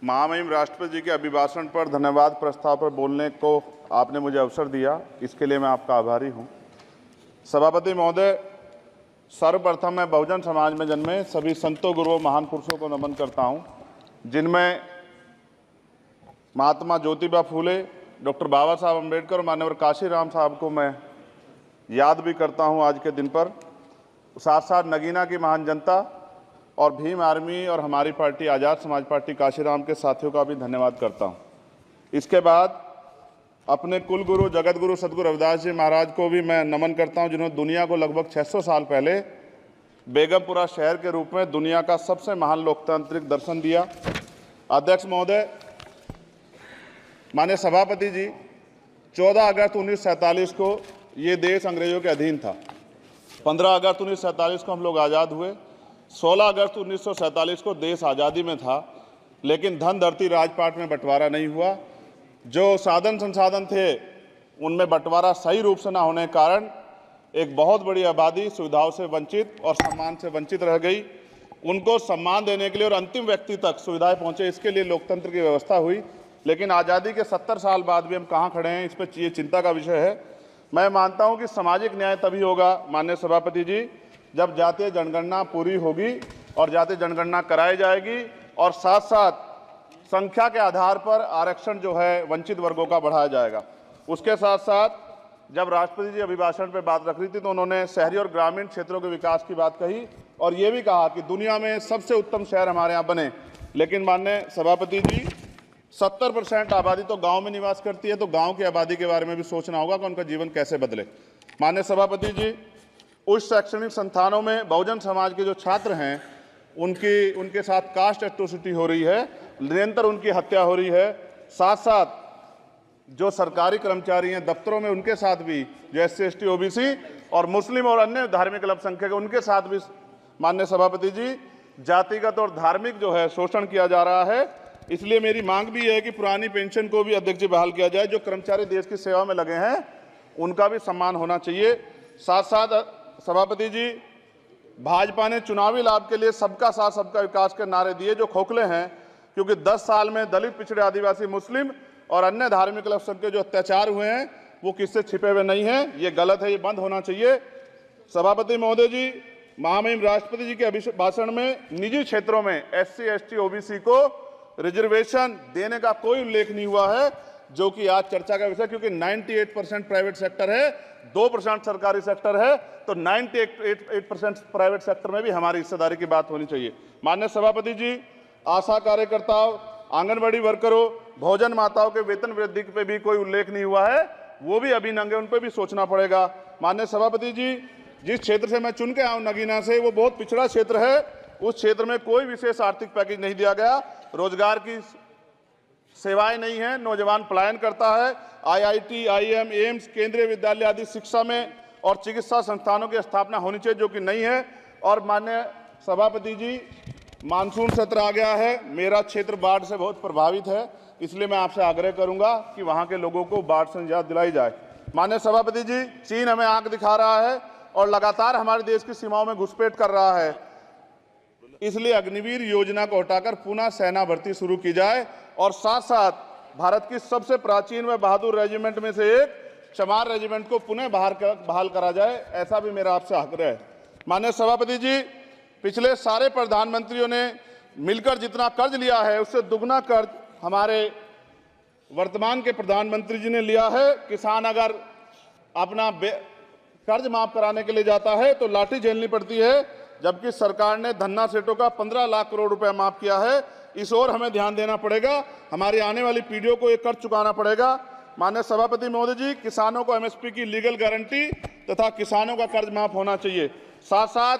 महामहिम राष्ट्रपति जी के अभिभाषण पर धन्यवाद प्रस्ताव पर बोलने को आपने मुझे अवसर दिया, इसके लिए मैं आपका आभारी हूं। सभापति महोदय, सर्वप्रथम मैं बहुजन समाज में जन्मे सभी संतों, गुरुओं, महान पुरुषों को नमन करता हूं, जिनमें महात्मा ज्योतिबा फूले, डॉक्टर बाबा साहब अम्बेडकर और मान्यवर काशीराम साहब को मैं याद भी करता हूं आज के दिन पर। साथ साथ नगीना की महान जनता और भीम आर्मी और हमारी पार्टी आज़ाद समाज पार्टी काशीराम के साथियों का भी धन्यवाद करता हूं। इसके बाद अपने कुल गुरु जगत गुरु सदगुरु रविदास जी महाराज को भी मैं नमन करता हूं, जिन्होंने दुनिया को लगभग 600 साल पहले बेगमपुरा शहर के रूप में दुनिया का सबसे महान लोकतांत्रिक दर्शन दिया। अध्यक्ष महोदय, माननीय सभापति जी, 14 अगस्त 1947 को ये देश अंग्रेजों के अधीन था। 15 अगस्त 1947 को हम लोग आज़ाद हुए। 16 अगस्त 1947 को देश आज़ादी में था, लेकिन धन धरती राजपाट में बंटवारा नहीं हुआ। जो साधन संसाधन थे उनमें बंटवारा सही रूप से न होने के कारण एक बहुत बड़ी आबादी सुविधाओं से वंचित और सम्मान से वंचित रह गई। उनको सम्मान देने के लिए और अंतिम व्यक्ति तक सुविधाएं पहुंचे, इसके लिए लोकतंत्र की व्यवस्था हुई। लेकिन आज़ादी के 70 साल बाद भी हम कहाँ खड़े हैं, इस पर ये चिंता का विषय है। मैं मानता हूं कि सामाजिक न्याय तभी होगा माननीय सभापति जी, जब जातीय जनगणना पूरी होगी और जातीय जनगणना कराई जाएगी और साथ साथ संख्या के आधार पर आरक्षण जो है वंचित वर्गों का बढ़ाया जाएगा। उसके साथ साथ जब राष्ट्रपति जी अभिभाषण पर बात रख रही थी तो उन्होंने शहरी और ग्रामीण क्षेत्रों के विकास की बात कही और ये भी कहा कि दुनिया में सबसे उत्तम शहर हमारे यहाँ बने। लेकिन माननीय सभापति जी, 70% आबादी तो गांव में निवास करती है, तो गांव की आबादी के बारे में भी सोचना होगा कि उनका जीवन कैसे बदले। माननीय सभापति जी, उच्च शैक्षणिक संस्थानों में बहुजन समाज के जो छात्र हैं उनके साथ कास्ट एट्रोसिटी हो रही है, निरंतर उनकी हत्या हो रही है। साथ साथ जो सरकारी कर्मचारी हैं दफ्तरों में, उनके साथ भी जो SC ST OBC और मुस्लिम और अन्य धार्मिक अल्पसंख्यक है, उनके साथ भी माननीय सभापति जी जातिगत और धार्मिक जो है शोषण किया जा रहा है। इसलिए मेरी मांग भी है कि पुरानी पेंशन को भी अध्यक्ष जी बहाल किया जाए। जो कर्मचारी देश की सेवा में लगे हैं उनका भी सम्मान होना चाहिए। साथ साथ सभापति जी, भाजपा ने चुनावी लाभ के लिए सबका साथ सबका विकास के नारे दिए जो खोखले हैं, क्योंकि 10 साल में दलित, पिछड़े, आदिवासी, मुस्लिम और अन्य धार्मिक अल्पसंख्यक जो अत्याचार हुए हैं वो किससे छिपे हुए नहीं हैं। ये गलत है, ये बंद होना चाहिए। सभापति महोदय जी, महामहिम राष्ट्रपति जी के अभिभाषण में निजी क्षेत्रों में SC ST OBC को रिजर्वेशन देने का कोई उल्लेख नहीं हुआ है, जो कि आज चर्चा का विषय, क्योंकि 98% प्राइवेट सेक्टर है, 2% सरकारी सेक्टर है, तो 98% प्राइवेट सेक्टर में भी हमारी हिस्सेदारी की बात होनी चाहिए। माननीय सभापति जी, आशा कार्यकर्ताओं, आंगनबाड़ी वर्करों, भोजन माताओं के वेतन वृद्धि पे भी कोई उल्लेख नहीं हुआ है, वो भी अभी नंगे, उन पर भी सोचना पड़ेगा। माननीय सभापति जी, जिस क्षेत्र से मैं चुन के आऊँ नगीना से, वो बहुत पिछड़ा क्षेत्र है। उस क्षेत्र में कोई विशेष आर्थिक पैकेज नहीं दिया गया, रोजगार की सेवाएं नहीं है, नौजवान पलायन करता है। IIT, IIM, एम्स, केंद्रीय विद्यालय आदि शिक्षा में और चिकित्सा संस्थानों की स्थापना होनी चाहिए, जो कि नहीं है। और माननीय सभापति जी, मानसून सत्र आ गया है, मेरा क्षेत्र बाढ़ से बहुत प्रभावित है, इसलिए मैं आपसे आग्रह करूंगा कि वहां के लोगों को बाढ़ से निजात दिलाई जाए। माननीय सभापति जी, चीन हमें आंख दिखा रहा है और लगातार हमारे देश की सीमाओं में घुसपैठ कर रहा है, इसलिए अग्निवीर योजना को हटाकर पुनः सेना भर्ती शुरू की जाए और साथ साथ भारत की सबसे प्राचीन व बहादुर रेजिमेंट में से एक चमार रेजिमेंट को पुनः बहाल करा जाए, ऐसा भी मेरा आपसे आग्रह है। माननीय सभापति जी, पिछले सारे प्रधानमंत्रियों ने मिलकर जितना कर्ज लिया है उससे दुगना कर्ज हमारे वर्तमान के प्रधानमंत्री जी ने लिया है। किसान अगर अपना कर्ज माफ कराने के लिए जाता है तो लाठी झेलनी पड़ती है, जबकि सरकार ने धन्ना सेठों का 15 लाख करोड़ रुपए माफ किया है। इस ओर हमें ध्यान देना पड़ेगा, हमारी आने वाली पीढ़ियों को ये कर्ज चुकाना पड़ेगा। माननीय सभापति महोदय जी, किसानों को MSP की लीगल गारंटी तथा किसानों का कर्ज माफ होना चाहिए। साथ साथ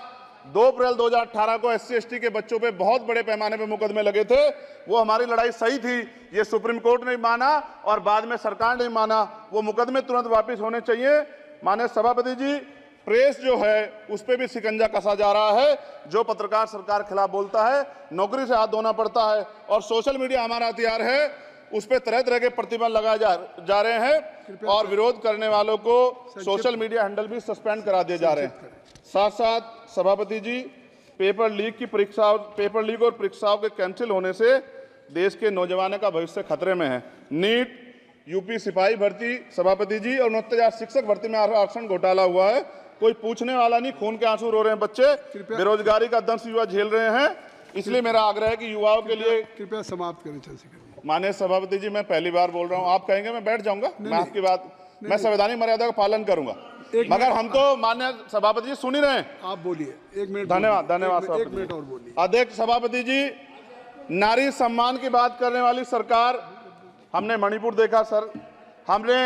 2 अप्रैल 2018 को SC ST के बच्चों पे बहुत बड़े पैमाने पे मुकदमे लगे थे, वो हमारी लड़ाई सही थी, ये सुप्रीम कोर्ट ने माना और बाद में सरकार ने माना, वो मुकदमे तुरंत वापस होने चाहिए। माननीय सभापति जी, प्रेस जो है उस पर भी शिकंजा कसा जा रहा है। जो पत्रकार सरकार के खिलाफ बोलता है नौकरी से हाथ धोना पड़ता है, और सोशल मीडिया हमारा हथियार है, उस पर तरह तरह के प्रतिबंध लगाए जा रहे हैं और विरोध करने वालों को सोशल मीडिया हैंडल भी सस्पेंड करा दिए जा रहे हैं। साथ साथ सभापति जी, पेपर लीक और परीक्षाओं के कैंसिल होने से देश के नौजवानों का भविष्य खतरे में है। नीट, यूपी सिपाही भर्ती सभापति जी और 69,000 शिक्षक भर्ती में आरक्षण घोटाला हुआ है, कोई पूछने वाला नहीं, खून के आंसू रो रहे हैं बच्चे, बेरोजगारी का दंश युवा झेल रहे हैं। इसलिए मेरा आग्रह है कि युवाओं के लिए कृपया समाप्त करें चंद्रशेखर। माननीय सभापति जी, मैं पहली बार बोल रहा हूं, आप कहेंगे मैं बैठ जाऊंगा, मैं आपकी बात, मैं संवैधानिक मर्यादा का पालन करूंगा, मगर हम तो माननीय सभापति जी सुन ही रहे हैं। आप बोलिए, 1 मिनट। धन्यवाद, धन्यवाद। 1 मिनट और बोलिए। अध्यक्ष सभापति जी, नारी सम्मान की बात करने वाली सरकार, हमने मणिपुर देखा सर, हमने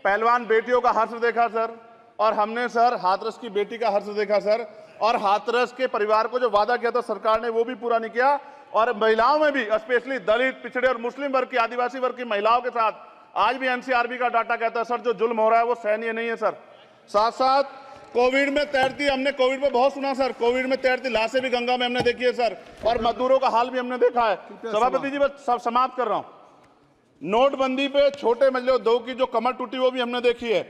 पहलवान बेटियों का हर्ष देखा सर, और हमने सर हाथरस की बेटी का हर्ष देखा सर, और हाथरस के परिवार को जो वादा किया था सरकार ने वो भी पूरा नहीं किया। और महिलाओं में भी, स्पेशली दलित, पिछड़े और मुस्लिम वर्ग की, आदिवासी वर्ग की महिलाओं के साथ आज भी एनसीआरबी का डाटा कहता है सर जो जुल्म हो रहा है वो सहनीय नहीं है सर। साथ साथ कोविड में तैरती, हमने कोविड में बहुत सुना सर, कोविड में तैरती लाशें भी गंगा में हमने देखी है सर, और मजदूरों का हाल भी हमने देखा है। सभापति जी, बस सब समाप्त कर रहा हूं। नोटबंदी पे छोटे मजले उद्योग की जो कमर टूटी वो भी हमने देखी है।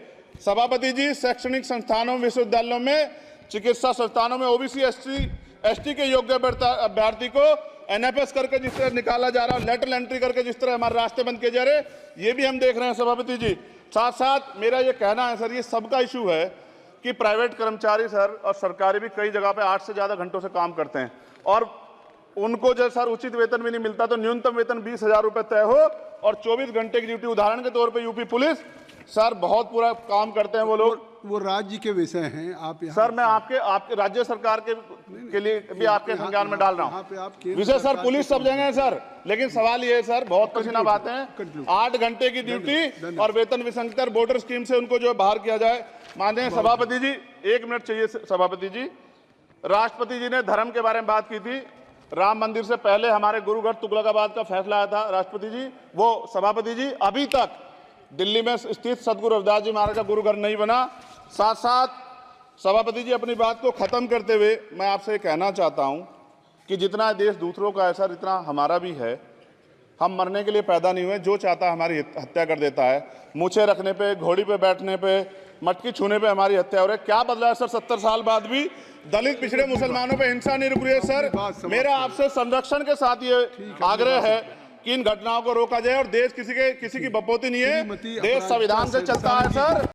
सभापति जी, शैक्षणिक संस्थानों, विश्वविद्यालयों में, चिकित्सा संस्थानों में ओबीसी एसटी के योग्य अभ्यर्थी को एनएफएस करके जिस तरह निकाला जा रहा है, लेटरल एंट्री करके जिस तरह हमारे रास्ते बंद किए जा रहे, ये भी हम देख रहे हैं सभापति जी। साथ साथ मेरा ये कहना है सर, ये सबका इशू है कि प्राइवेट कर्मचारी सर और सरकारी भी कई जगह पे 8 से ज्यादा घंटों से काम करते हैं, और उनको जो सर उचित वेतन भी नहीं मिलता, तो न्यूनतम वेतन 20,000 रुपए तय हो और 24 घंटे की ड्यूटी। उदाहरण के तौर पे यूपी पुलिस सर बहुत पूरा काम करते हैं वो लोग। वो राज्य के विषय हैं, आप सर मैं आपके राज्य सरकार के लिए भी आपके संज्ञान में डाल रहा हूँ विषय सर, पुलिस सब जगह है सर, लेकिन सवाल ये है सर, बहुत पसीना बातें हैं, 8 घंटे की ड्यूटी और वेतन विसंगति, वोटर स्कीम से उनको जो बाहर किया जाए। माननीय सभापति जी, 1 मिनट चाहिए सभापति जी। राष्ट्रपति जी ने धर्म के बारे में बात की थी, राम मंदिर से पहले हमारे गुरुघर तुगलकाबाद का फैसला आया था राष्ट्रपति जी, वो सभापति जी अभी तक दिल्ली में स्थित सदगुरु रविदास जी महाराज का गुरुघर नहीं बना। साथ साथ सभापति जी, अपनी बात को खत्म करते हुए मैं आपसे कहना चाहता हूं कि जितना देश दूसरों का है सर, इतना हमारा भी है। हम मरने के लिए पैदा नहीं हुए, जो चाहता है हमारी हत्या कर देता है। मूछें रखने पे, घोड़ी पे बैठने पे, मटकी छूने पे हमारी हत्या हो रही है। क्या बदला है सर 70 साल बाद भी? दलित, पिछड़े, मुसलमानों पे हिंसा नहीं रुक रही है सर। मेरा आपसे संरक्षण के साथ ये आग्रह है कि इन घटनाओं को रोका जाए, और देश किसी की बपोती नहीं है, देश संविधान से चलता है सर।